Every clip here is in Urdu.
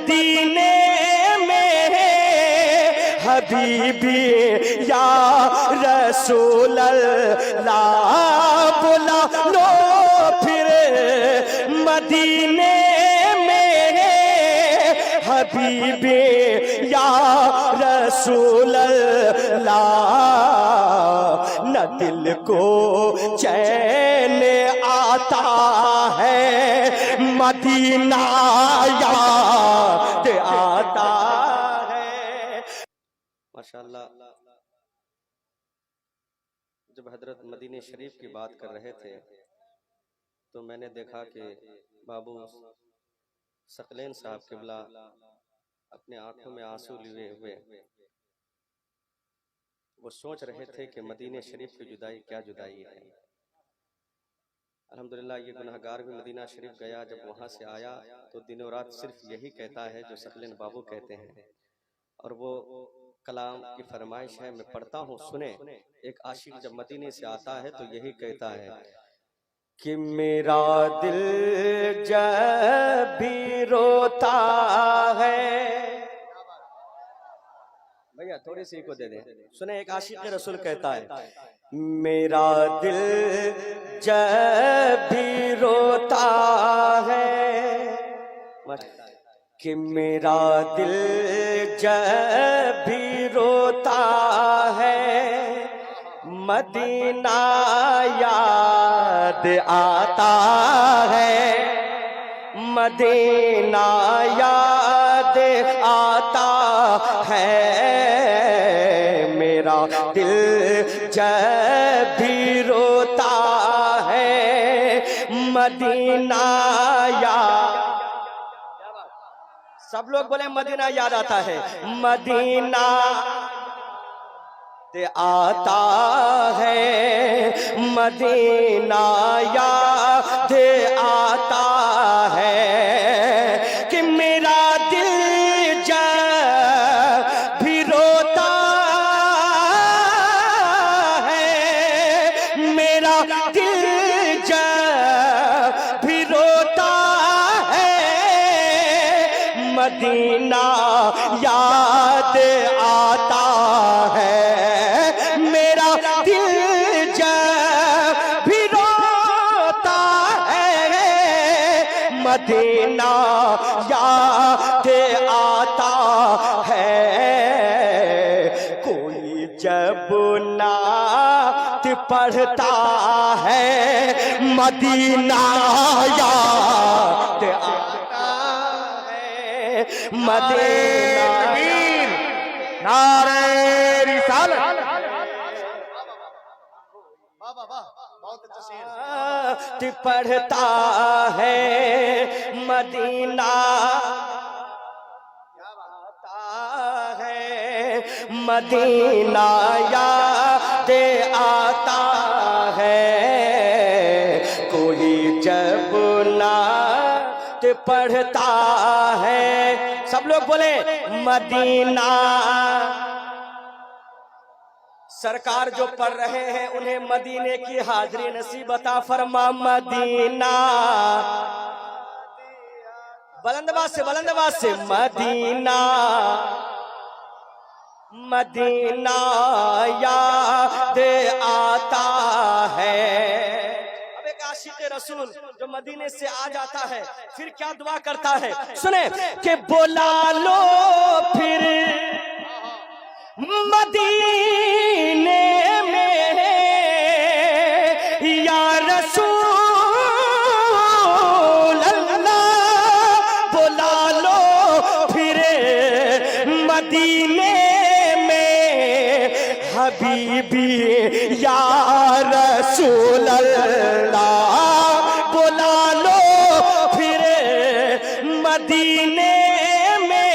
مدینے میں حبیبی یا رسول اللہ بلا لو پھر مدینے میں حبیبی یا رسول اللہ نہ دل کو چین آتا ہے مدینہ یاد آتا ہے۔ ماشاءاللہ جب حضرت مدینہ شریف کی بات کر رہے تھے تو میں نے دیکھا کہ بابو ثقلین صاحب قبلہ اپنے آنکھوں میں آنسو لیے ہوئے وہ سوچ رہے تھے کہ مدینہ شریف کی جدائی کیا جدائی ہے۔ الحمدللہ یہ گناہگار بھی مدینہ شریف گیا، جب وہاں سے آیا تو دن و رات صرف یہی کہتا ہے جو ثقلین بابو کہتے ہیں، اور وہ کلام کی فرمائش ہے، میں پڑھتا ہوں سنیں۔ ایک عاشق جب مدینے سے آتا ہے تو یہی کہتا ہے کہ میرا دل جب بھی روتا ہے، بھیا تھوڑی سی کو دے دیں، سنیں۔ ایک عاشق رسول کہتا ہے میرا دل جب بھی روتا ہے، کہ میرا دل جب بھی روتا ہے مدینہ یاد آتا ہے، مدینہ یاد آتا ہے، میرا دل جب بھی روتا ہے مدینہ یاد۔ سب لوگ بولے مدینہ یاد آتا ہے، مدینہ آتا ہے، مدینہ یاد آتا ہے، کہ میرا دل جب بھی روتا ہے، میرا دل جب بھی روتا ہے مدینہ یاد آتا ہے، میرا دل جب بھی روتا ہے مدینہ یاد آتا ہے، کوئی جب نعت پڑھتا ہے مدینہ یاد آتا ہے، مدینہ نعرہ رسالت۔ پڑھتا ہے مدینہ آتا ہے، مدینہ یاد آتا ہے، کوئی جب نعت پڑھتا ہے، سب لوگ بولے مدینہ۔ سرکار جو پڑھ رہے ہیں انہیں مدینے کی حاضری نصیب عطا فرما، مدینہ بلند آواز سے مدینہ، مدینہ یاد آتا ہے۔ اب ایک عاشق رسول جو مدینے سے آ جاتا ہے پھر کیا دعا کرتا ہے، سنیں کہ بلا لو پھر مدینے میں یا رسول اللہ، بلا لو پھر مدینے میں حبیبی یا رسول اللہ، بلا لو پھر مدینے میں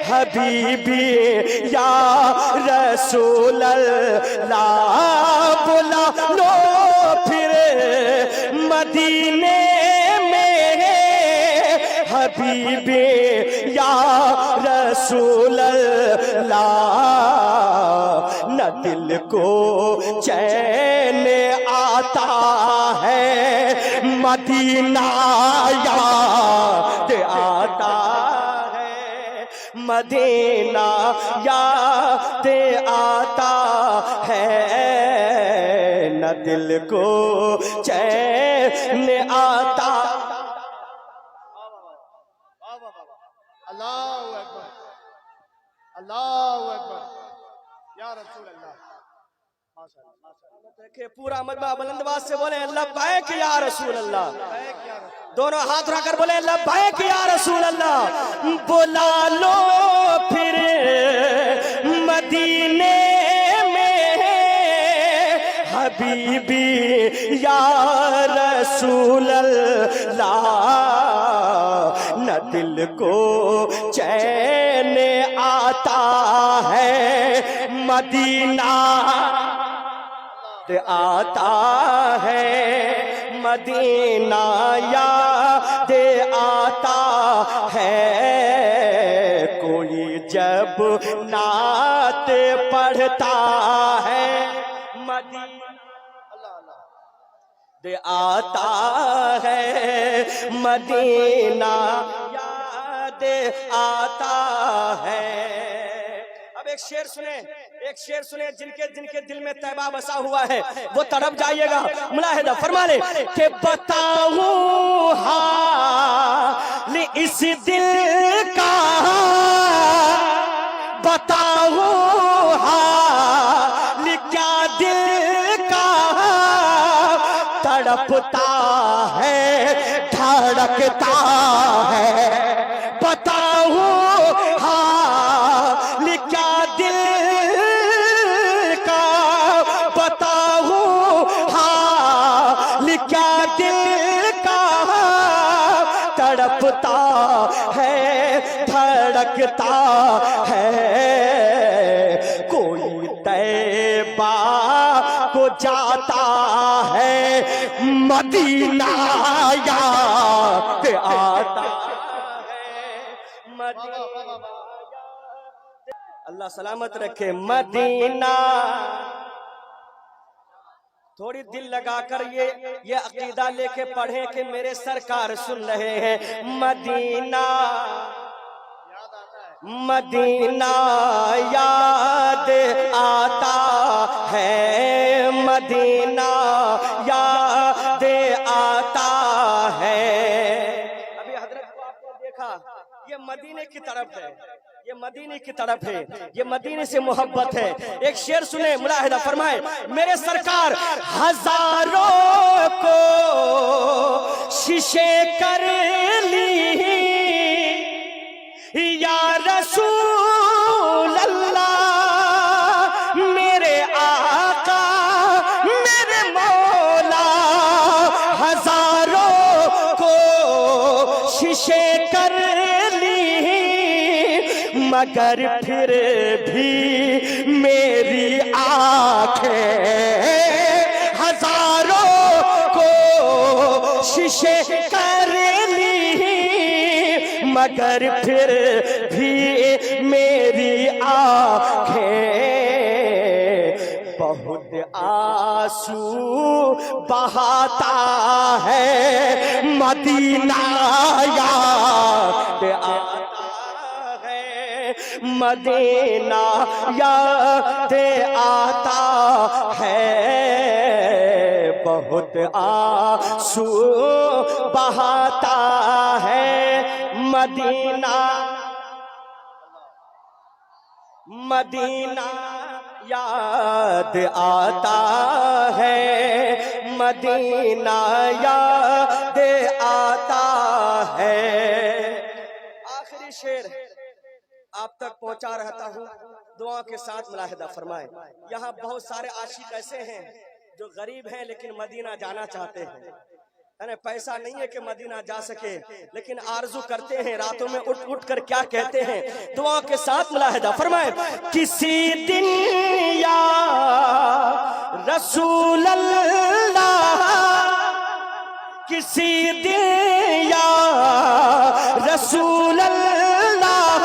حبیبی یا رسول اللہ، بلا لو پھر مدینے میں حبیبی یا رسول اللہ، نہ دل کو چین آتا ہے مدینہ یاد آتا ہے، مدینہ یاد آتا ہے، نہ دل کو چین آتا۔ اللہ اکبر، اللہ اکبر، یا رسول اللہ۔ پورا مجمع بلند آواز سے بولیں لبیک یا رسول اللہ، دونوں ہاتھ رکھ کر بولیں لبیک یا رسول اللہ۔ بلا لو پھر مدینے میں حبیبی یا رسول اللہ، نہ دل کو چین آتا ہے، مدینہ آتا ہے، مدینہ یاد آتا ہے، کوئی جب نعت پڑھتا ہے، مدینہ آتا ہے، مدینہ یاد آتا ہے۔ اب ایک شعر سنیں، ایک شعر سنیں، جن کے دل میں طیبہ بسا ہوا ہے وہ تڑپ جائیے گا۔ ملاحظہ فرما لے کہ بتاؤں حال اس دل کا، بتاؤں حال کیا دل کا، تڑپتا ہے دھڑکتا ہے، بتاؤں حال کیا دل کا، بتاؤں حال کیا دل کا، تڑپتا ہے دھڑکتا ہے، کوئی طیبہ کو جاتا ہے، مدینہ یاد آتا ہے، مدینہ اللہ سلامت رکھے، مدینہ۔ تھوڑی دل لگا کر یہ عقیدہ لے کے پڑھیں کہ میرے سرکار سن رہے ہیں، مدینہ مدینہ یاد آتا ہے، مدینہ یاد آتا ہے۔ ابھی حضرت کو آپ نے دیکھا، یہ مدینے کی طرف ہے، یہ مدینے کی طرف ہے، یہ مدینے سے محبت ہے۔ ایک شعر سنیں، ملاحظہ فرمائیں، میرے سرکار ہزاروں کو شیشے کر لی، یا رسول اللہ میرے آقا میرے مولا، ہزاروں کو شیشے کر لی، مگر پھر بھی میری آنکھیں، ہزاروں کو شیشے کر لی، مگر پھر بھی میری آنکھیں، بہت آنسو بہاتا ہے، مدینہ یاد آتا ہے، مدینہ یاد آتا ہے، بہت آنسو بہاتا ہے، مدینہ مدینہ یاد آتا ہے، مدینہ یاد آتا ہے۔ آخری شعر آپ تک پہنچا رہتا ہوں، دعا کے ساتھ ملاحظہ فرمائیں۔ یہاں بہت سارے عاشق ایسے ہیں جو غریب ہیں لیکن مدینہ جانا چاہتے ہیں، یعنی پیسہ نہیں ہے کہ مدینہ جا سکے، لیکن آرزو کرتے ہیں، راتوں میں اٹھ اٹھ کر کیا کہتے ہیں، دعا کے ساتھ ملاحظہ فرمائیں۔ کسی دن یا رسول اللہ، کسی دن یا رسول اللہ،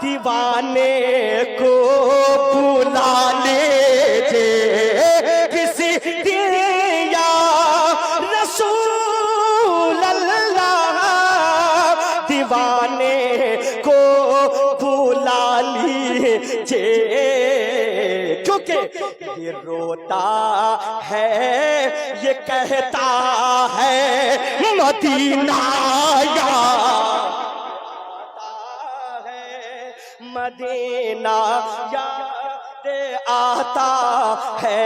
دیوانے کو بلا لیجے، کسی دن یا دیوانے کو بلا لیجے، کیونکہ یہ روتا ہے یہ کہتا ہے مدینہ یاد ہے، مدینہ یاد آتا ہے،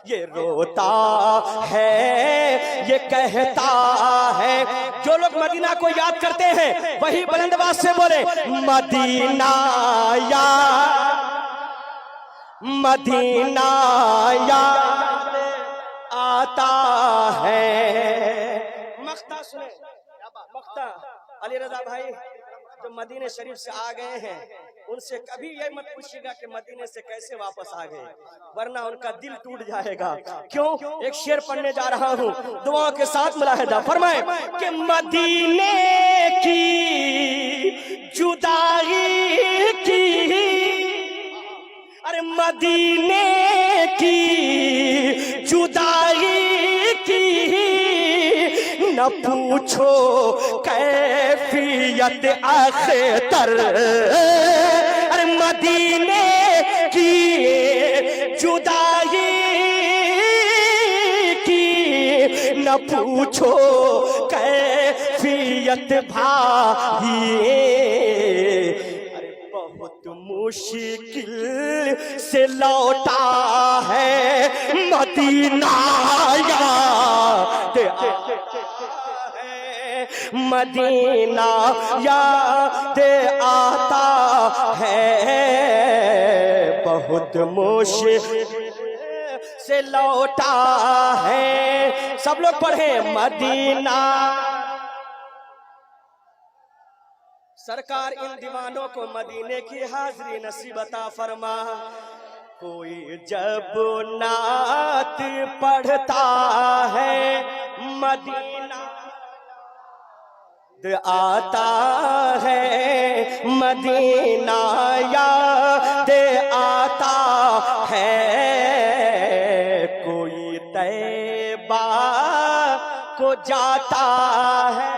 یہ روتا ہے یہ کہتا ہے۔ جو لوگ مدینہ کو یاد کرتے ہیں وہی بلند آواز سے بولے مدینہ یاد، مدینہ یاد آتا ہے۔ مقطع سنیں، مقطع علی رضا بھائی جو مدینہ شریف سے آ گئے ہیں ان سے کبھی یہ مت پوچھیے گا کہ مدینے سے کیسے واپس آ گئے، ورنہ ان کا دل ٹوٹ جائے گا۔ کیوں؟ ایک شعر پڑھنے جا رہا ہوں، دعاؤں کے ساتھ ملاحظہ فرمائیں کہ مدینے کی جدائی کی، ارے مدینے کی جدائی کی نہ پوچھو کیفیت اختر، ارے مدینے کی جدائی کی نہ پوچھو کیفیت بھائی، بہت مشکل سے لوٹا ہے مدینہ یاد ہے، مدینہ یاد آتا ہے، بہت مشکل سے لوٹا ہے۔ سب لوگ پڑھیں مدینہ۔ سرکار ان دیوانوں کو مدینے کی حاضری نصیب عطا فرما۔ کوئی جب نعت پڑھتا ہے مدینہ آتا ہے، مدینہ یاد آتا ہے، کوئی طیبہ کو جاتا ہے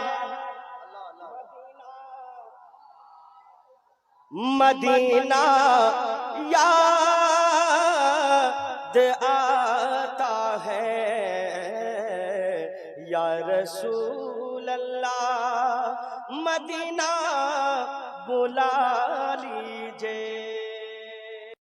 مدینہ یاد آتا ہے، یا رسول اللہ مدینہ بلا لیجیے۔